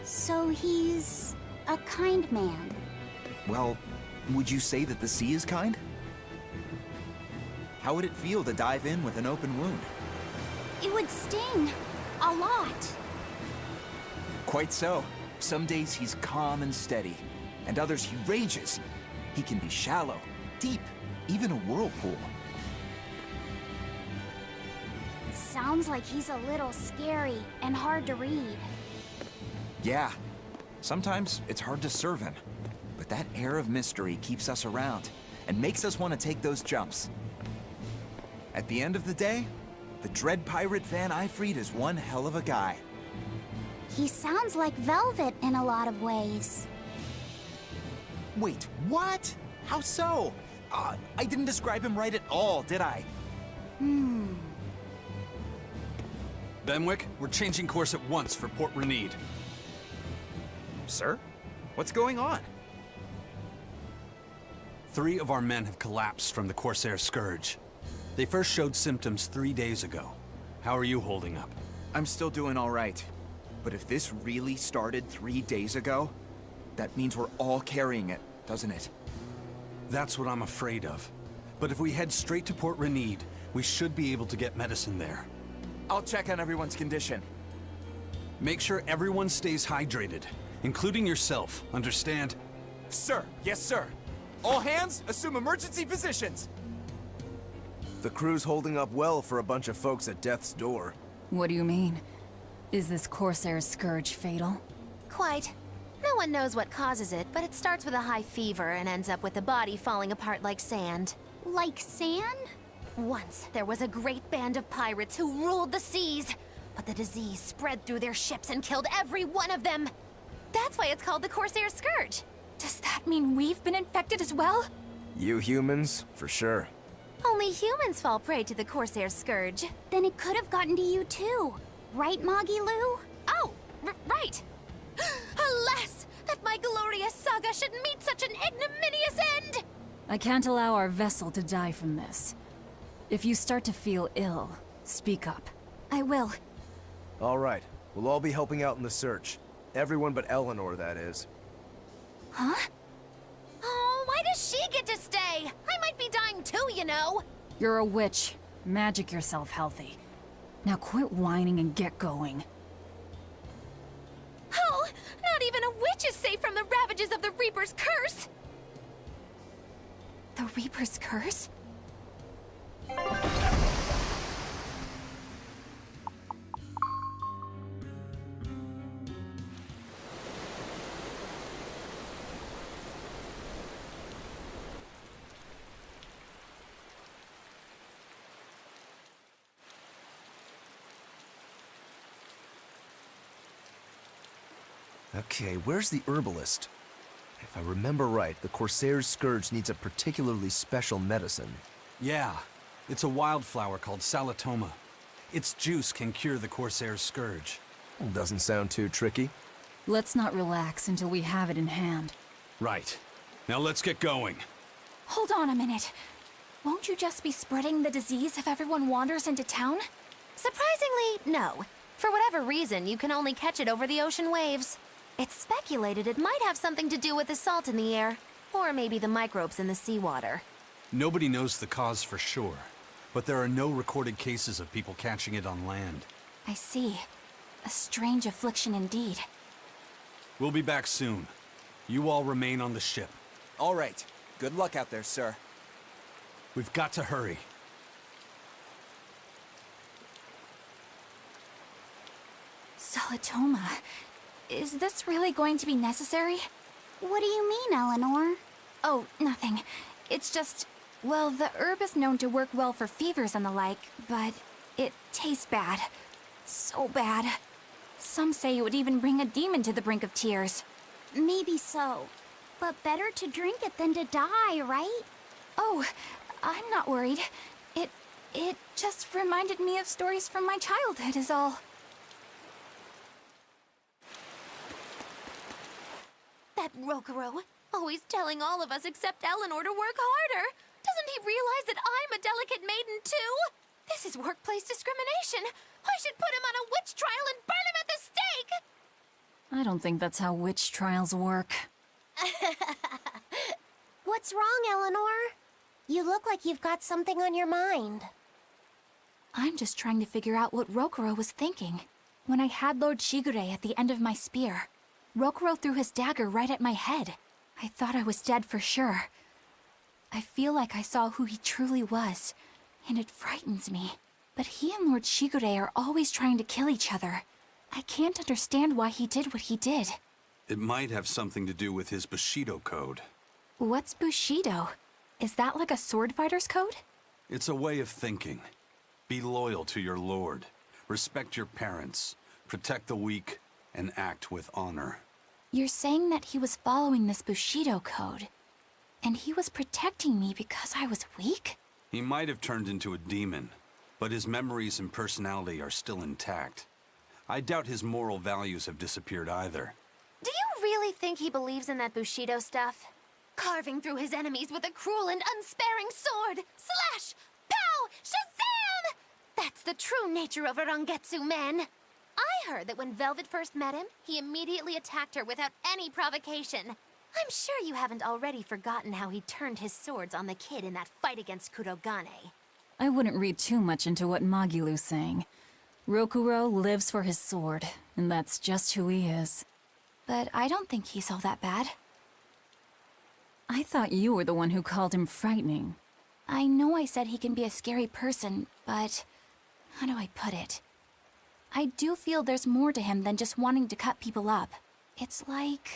So he's a kind man. Well, would you say that the sea is kind? How would it feel to dive in with an open wound? It would sting. A lot. Quite so. Some days he's calm and steady, and others he rages. He can be shallow, deep, even a whirlpool. Sounds like he's a little scary and hard to read. Yeah, sometimes it's hard to serve him, but that air of mystery keeps us around and makes us want to take those jumps. At the end of the day, the dread pirate Van Eifried is one hell of a guy. He sounds like Velvet in a lot of ways. Wait, what? How so? I didn't describe him right at all, did I? Benwick, we're changing course at once for Port Renede. Sir? What's going on? 3 of our men have collapsed from the Corsair Scourge. They first showed symptoms 3 days ago. How are you holding up? I'm still doing all right. But if this really started 3 days ago, that means we're all carrying it, doesn't it? That's what I'm afraid of. But if we head straight to Port Renede, we should be able to get medicine there. I'll check on everyone's condition. Make sure everyone stays hydrated, including yourself, understand? Sir, yes sir. All hands, assume emergency positions. The crew's holding up well for a bunch of folks at death's door. What do you mean? Is this Corsair's scourge fatal? Quite. No one knows what causes it, but it starts with a high fever and ends up with the body falling apart like sand. Like sand? Once, there was a great band of pirates who ruled the seas, but the disease spread through their ships and killed every one of them. That's why it's called the Corsair Scourge. Does that mean we've been infected as well? You humans, for sure. Only humans fall prey to the Corsair Scourge. Then it could have gotten to you too. Right, Moggy Lou? Oh, right. Alas, that my glorious saga should meet such an ignominious end! I can't allow our vessel to die from this. If you start to feel ill, speak up. I will. All right, we'll all be helping out in the search. Everyone but Eleanor, that is. Huh? Oh, why does she get to stay? I might be dying too, you know. You're a witch. Magic yourself healthy. Now quit whining and get going. Oh, not even a witch is safe from the ravages of the Reaper's curse! The Reaper's curse? Okay, where's the herbalist? If I remember right, the Corsair's Scourge needs a particularly special medicine. Yeah, it's a wildflower called Salatoma. Its juice can cure the Corsair's Scourge. Doesn't sound too tricky. Let's not relax until we have it in hand. Right. Now let's get going. Hold on a minute. Won't you just be spreading the disease if everyone wanders into town? Surprisingly, no. For whatever reason, you can only catch it over the ocean waves. It's speculated it might have something to do with the salt in the air, or maybe the microbes in the seawater. Nobody knows the cause for sure, but there are no recorded cases of people catching it on land. I see. A strange affliction indeed. We'll be back soon. You all remain on the ship. All right. Good luck out there, sir. We've got to hurry. Salatoma. Is this really going to be necessary? What do you mean, Eleanor? Oh, nothing. It's just, well, the herb is known to work well for fevers and the like, but it tastes bad. So bad. Some say it would even bring a demon to the brink of tears. Maybe so. But better to drink it than to die, right? Oh, I'm not worried. It just reminded me of stories from my childhood is all. That Rokuro, always telling all of us except Eleanor to work harder. Doesn't he realize that I'm a delicate maiden too? This is workplace discrimination. I should put him on a witch trial and burn him at the stake! I don't think that's how witch trials work. What's wrong, Eleanor? You look like you've got something on your mind. I'm just trying to figure out what Rokuro was thinking. When I had Lord Shigure at the end of my spear, Rokuro threw his dagger right at my head. I thought I was dead for sure. I feel like I saw who he truly was, and it frightens me. But he and Lord Shigure are always trying to kill each other. I can't understand why he did what he did. It might have something to do with his Bushido code. What's Bushido? Is that like a sword fighter's code? It's a way of thinking. Be loyal to your lord. Respect your parents. Protect the weak. And act with honor. You're saying that he was following this Bushido code, and he was protecting me because I was weak? He might have turned into a demon, but his memories and personality are still intact. I doubt his moral values have disappeared either. Do you really think he believes in that Bushido stuff? Carving through his enemies with a cruel and unsparing sword! Slash! Pow! Shazam! That's the true nature of a Rangetsu man! I heard that when Velvet first met him, he immediately attacked her without any provocation. I'm sure you haven't already forgotten how he turned his swords on the kid in that fight against Kurogane. I wouldn't read too much into what Magilu's saying. Rokuro lives for his sword, and that's just who he is. But I don't think he's all that bad. I thought you were the one who called him frightening. I know I said he can be a scary person, but how do I put it? I do feel there's more to him than just wanting to cut people up. It's like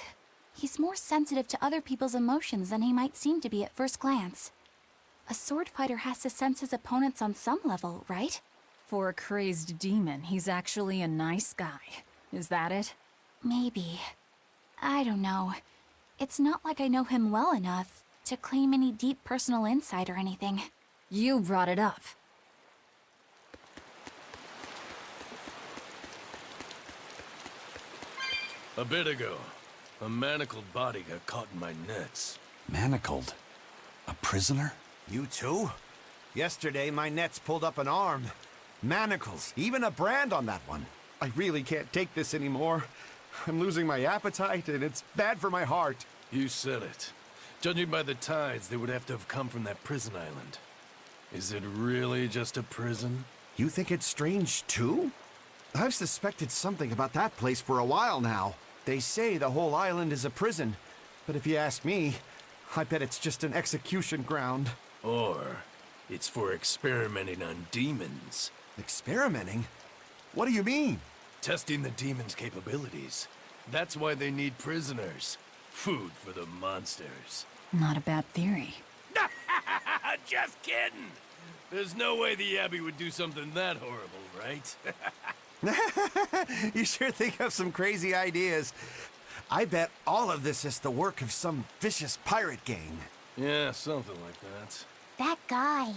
he's more sensitive to other people's emotions than he might seem to be at first glance. A sword fighter has to sense his opponents on some level, right? For a crazed demon, he's actually a nice guy. Is that it? Maybe. I don't know. It's not like I know him well enough to claim any deep personal insight or anything. You brought it up. A bit ago, a manacled body got caught in my nets. Manacled? A prisoner? You too? Yesterday, my nets pulled up an arm. Manacles, even a brand on that one. I really can't take this anymore. I'm losing my appetite, and it's bad for my heart. You said it. Judging by the tides, they would have to have come from that prison island. Is it really just a prison? You think it's strange, too? I've suspected something about that place for a while now. They say the whole island is a prison, but if you ask me, I bet it's just an execution ground. Or it's for experimenting on demons. Experimenting? What do you mean? Testing the demons' capabilities. That's why they need prisoners. Food for the monsters. Not a bad theory. Just kidding! There's no way the Abbey would do something that horrible, right? You sure think of some crazy ideas. I bet all of this is the work of some vicious pirate gang. Yeah, something like that. That guy.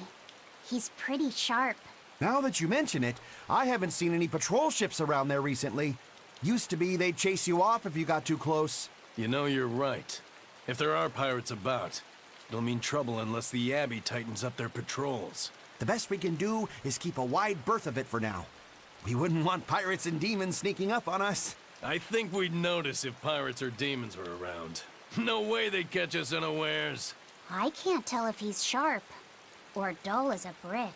He's pretty sharp. Now that you mention it, I haven't seen any patrol ships around there recently. Used to be they'd chase you off if you got too close. You know, you're right. If there are pirates about, it'll mean trouble unless the Abbey tightens up their patrols. The best we can do is keep a wide berth of it for now. We wouldn't want pirates and demons sneaking up on us. I think we'd notice if pirates or demons were around. No way they'd catch us unawares. I can't tell if he's sharp or dull as a brick.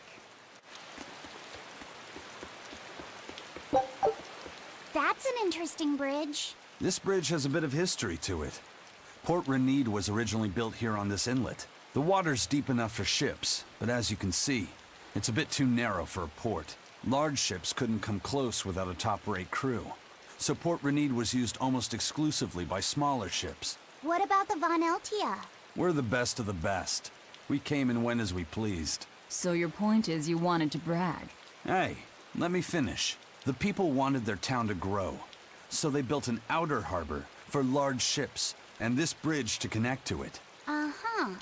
That's an interesting bridge. This bridge has a bit of history to it. Port Renede was originally built here on this inlet. The water's deep enough for ships, but as you can see, it's a bit too narrow for a port. Large ships couldn't come close without a top-rate crew. So Port Renede was used almost exclusively by smaller ships. What about the Von Eltia? We're the best of the best. We came and went as we pleased. So your point is you wanted to brag? Hey, let me finish. The people wanted their town to grow, so they built an outer harbor for large ships, and this bridge to connect to it. Uh-huh.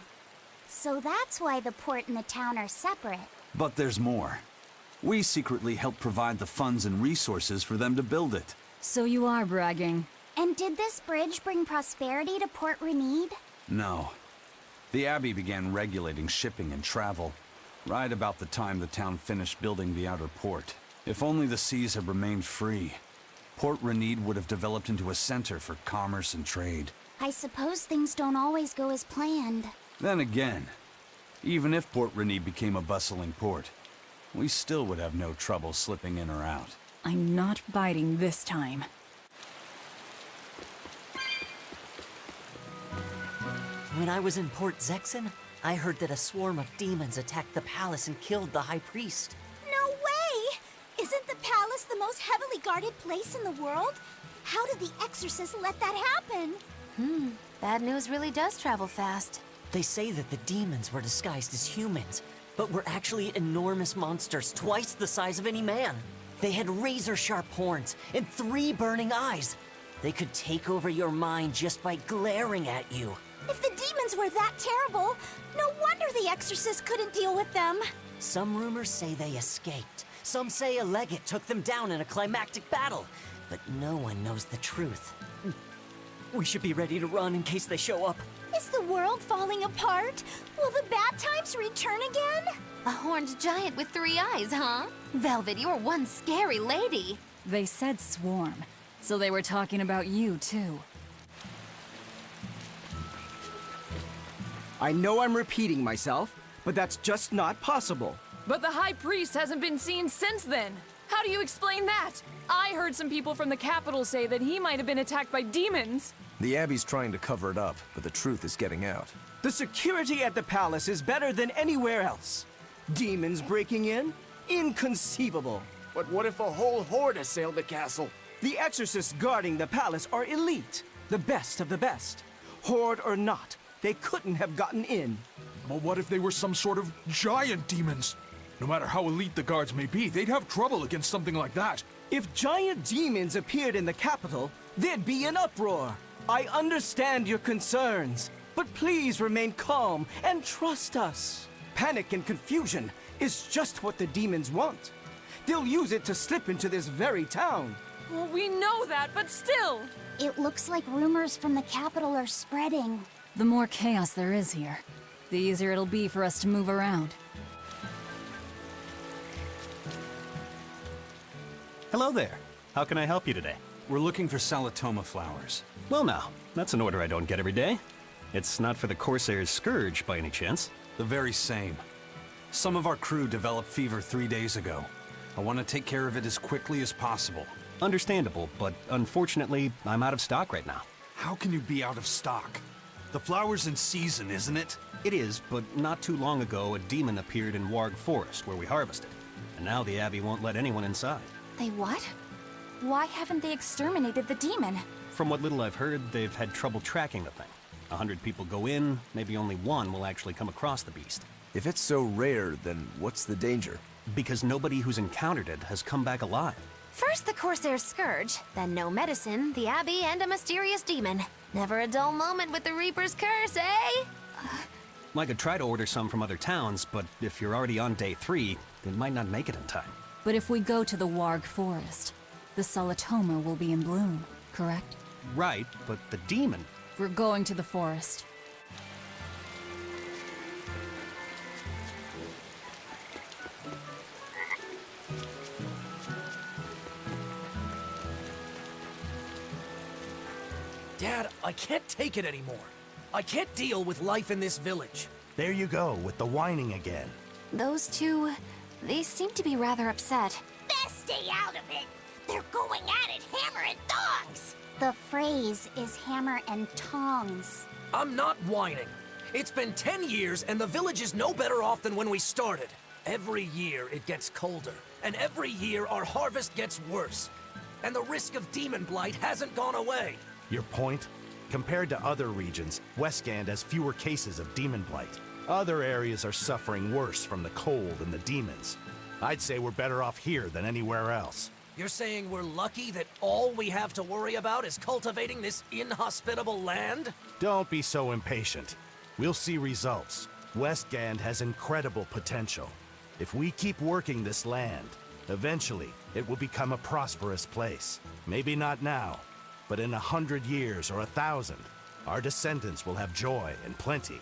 So that's why the port and the town are separate. But there's more. We secretly helped provide the funds and resources for them to build it. So you are bragging. And did this bridge bring prosperity to Port Renede? No. The Abbey began regulating shipping and travel, right about the time the town finished building the outer port. If only the seas had remained free, Port Renede would have developed into a center for commerce and trade. I suppose things don't always go as planned. Then again, even if Port Renede became a bustling port, we still would have no trouble slipping in or out. I'm not biting this time. When I was in Port Zexen, I heard that a swarm of demons attacked the palace and killed the High Priest. No way! Isn't the palace the most heavily guarded place in the world? How did the exorcist let that happen? Bad news really does travel fast. They say that the demons were disguised as humans, but were actually enormous monsters twice the size of any man. They had razor-sharp horns and 3 burning eyes. They could take over your mind just by glaring at you. If the demons were that terrible, no wonder the exorcist couldn't deal with them. Some rumors say they escaped. Some say a legate took them down in a climactic battle. But no one knows the truth. We should be ready to run in case they show up. Is the world falling apart? Will the bad times return again? A horned giant with 3 eyes, huh? Velvet, you're one scary lady. They said swarm, so they were talking about you, too. I know I'm repeating myself, but that's just not possible. But the High Priest hasn't been seen since then. How do you explain that? I heard some people from the capital say that he might have been attacked by demons. The Abbey's trying to cover it up, but the truth is getting out. The security at the palace is better than anywhere else. Demons breaking in? Inconceivable. But what if a whole horde assailed the castle? The exorcists guarding the palace are elite, the best of the best. Horde or not, they couldn't have gotten in. But what if they were some sort of giant demons? No matter how elite the guards may be, they'd have trouble against something like that. If giant demons appeared in the capital, there'd be an uproar. I understand your concerns, but please remain calm and trust us. Panic and confusion is just what the demons want. They'll use it to slip into this very town. Well, we know that, but still. It looks like rumors from the capital are spreading. The more chaos there is here, the easier it'll be for us to move around. Hello there. How can I help you today? We're looking for Salatoma flowers. Well now, that's an order I don't get every day. It's not for the Corsair's Scourge, by any chance? The very same. Some of our crew developed fever 3 days ago. I want to take care of it as quickly as possible. Understandable, but unfortunately, I'm out of stock right now. How can you be out of stock? The flower's in season, isn't it? It is, but not too long ago, a demon appeared in Warg Forest, where we harvested. And now the Abbey won't let anyone inside. They what? Why haven't they exterminated the demon? From what little I've heard, they've had trouble tracking the thing. 100 people go in, maybe only 1 will actually come across the beast. If it's so rare, then what's the danger? Because nobody who's encountered it has come back alive. First the Corsair's Scourge, then no medicine, the Abbey, and a mysterious demon. Never a dull moment with the Reaper's Curse, eh? I could try to order some from other towns, but if you're already on day 3, it might not make it in time. But if we go to the Warg Forest, the Solatoma will be in bloom, correct? Right, but the demon... We're going to the forest. Dad, I can't take it anymore. I can't deal with life in this village. There you go, with the whining again. Those two, they seem to be rather upset. Best stay out of it. They're going at it hammer and tongs. The phrase is hammer and tongs. I'm not whining. It's been 10 years and the village is no better off than when we started. Every year it gets colder, and every year our harvest gets worse. And the risk of demon blight hasn't gone away. Your point? Compared to other regions, Westgand has fewer cases of demon blight. Other areas are suffering worse from the cold and the demons. I'd say we're better off here than anywhere else. You're saying we're lucky that all we have to worry about is cultivating this inhospitable land? Don't be so impatient. We'll see results. Westgand has incredible potential. If we keep working this land, eventually it will become a prosperous place. Maybe not now, but in 100 years or 1,000, our descendants will have joy and plenty.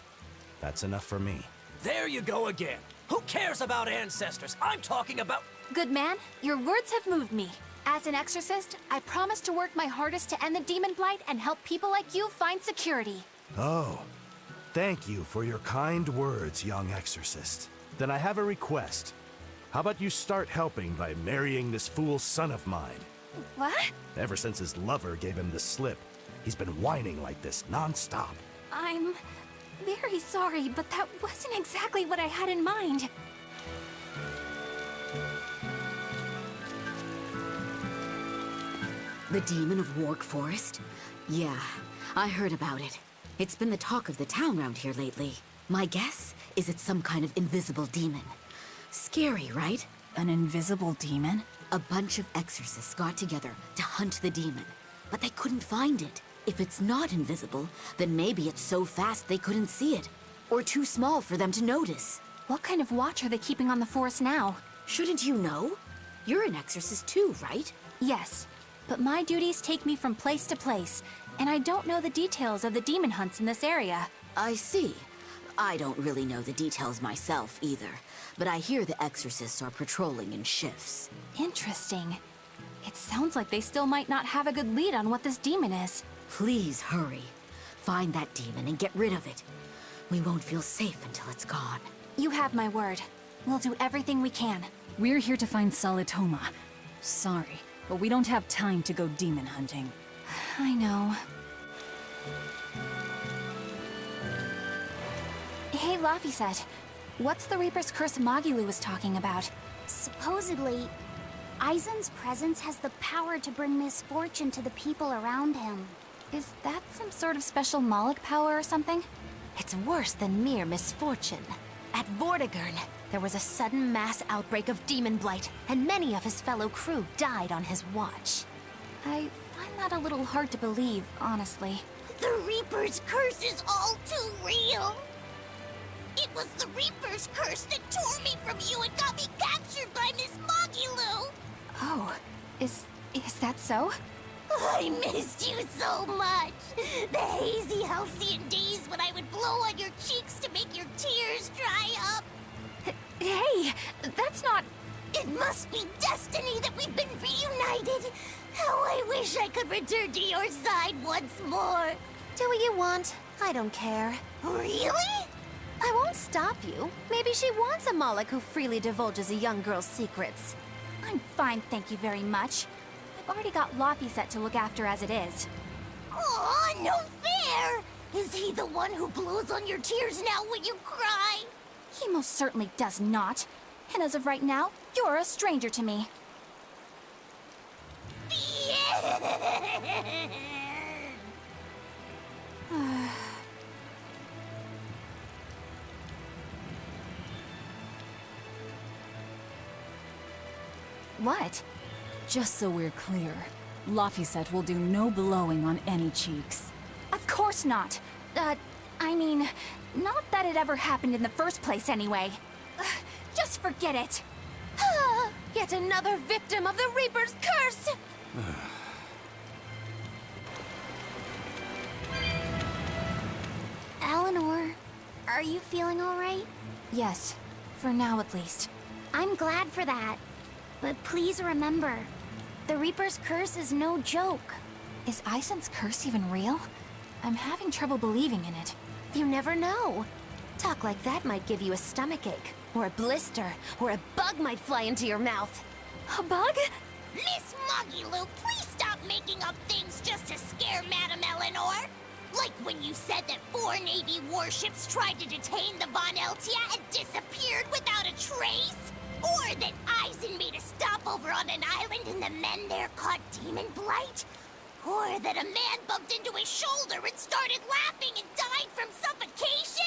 That's enough for me. There you go again. Who cares about ancestors? I'm talking about... Good man, your words have moved me. As an exorcist, I promise to work my hardest to end the demon blight and help people like you find security. Oh, thank you for your kind words, young exorcist. Then I have a request. How about you start helping by marrying this fool son of mine? What? Ever since his lover gave him the slip, he's been whining like this non-stop. I'm very sorry, but that wasn't exactly what I had in mind. The demon of Warg Forest? Yeah, I heard about it. It's been the talk of the town around here lately. My guess is it's some kind of invisible demon. Scary, right? An invisible demon? A bunch of exorcists got together to hunt the demon, but they couldn't find it. If it's not invisible, then maybe it's so fast they couldn't see it, or too small for them to notice. What kind of watch are they keeping on the forest now? Shouldn't you know? You're an exorcist too, right? Yes, but my duties take me from place to place, and I don't know the details of the demon hunts in this area. I see. I don't really know the details myself either, but I hear the exorcists are patrolling in shifts. Interesting. It sounds like they still might not have a good lead on what this demon is. Please hurry. Find that demon and get rid of it. We won't feel safe until it's gone. You have my word. We'll do everything we can. We're here to find Solatoma. Sorry, but we don't have time to go demon hunting. I know. Hey, Laphicet. What's the Reaper's Curse Magilu was talking about? Supposedly, Eisen's presence has the power to bring misfortune to the people around him. Is that some sort of special Moloch power or something? It's worse than mere misfortune. At Vortigern, there was a sudden mass outbreak of demon blight, and many of his fellow crew died on his watch. I find that a little hard to believe, honestly. The Reaper's Curse is all too real. It was the Reaper's Curse that tore me from you and got me captured by Miss Magilu. Oh, is that so? I missed you so much. The hazy halcyon days when I would blow on your cheeks to make your tears dry up. Hey, that's not... It must be destiny that we've been reunited. How I wish I could return to your side once more. Do what you want. I don't care. Really? I won't stop you. Maybe she wants a Moloch who freely divulges a young girl's secrets. I'm fine, thank you very much. I've already got Laphicet to look after as it is. Aw, no fair! Is he the one who blows on your tears now when you cry? He most certainly does not. And as of right now, you're a stranger to me. What? Just so we're clear, Laphicet will do no blowing on any cheeks. Of course not. I mean, not that it ever happened in the first place anyway. Just forget it. Yet another victim of the Reaper's curse! Eleanor, are you feeling all right? Yes, for now at least. I'm glad for that. But please remember, the Reaper's curse is no joke. Is Aizen's curse even real? I'm having trouble believing in it. You never know. Talk like that might give you a stomachache, or a blister, or a bug might fly into your mouth. A bug? Miss Muggyloo, please stop making up things just to scare Madame Eleanor. Like when you said that 4 Navy warships tried to detain the Von Eltia and disappeared without a trace? Or that Aizen made a stopover on an island and the men there caught demon blight? Or that a man bumped into his shoulder and started laughing and died from suffocation?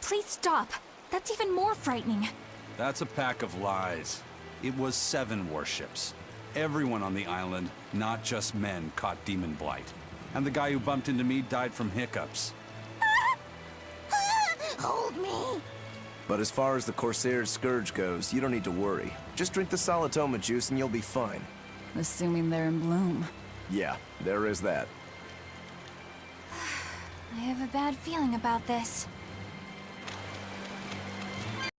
Please stop. That's even more frightening. That's a pack of lies. It was 7 warships. Everyone on the island, not just men, caught demon blight. And the guy who bumped into me died from hiccups. Hold me. But as far as the Corsair's Scourge goes, you don't need to worry. Just drink the Solitoma juice and you'll be fine. Assuming they're in bloom. Yeah, there is that. I have a bad feeling about this.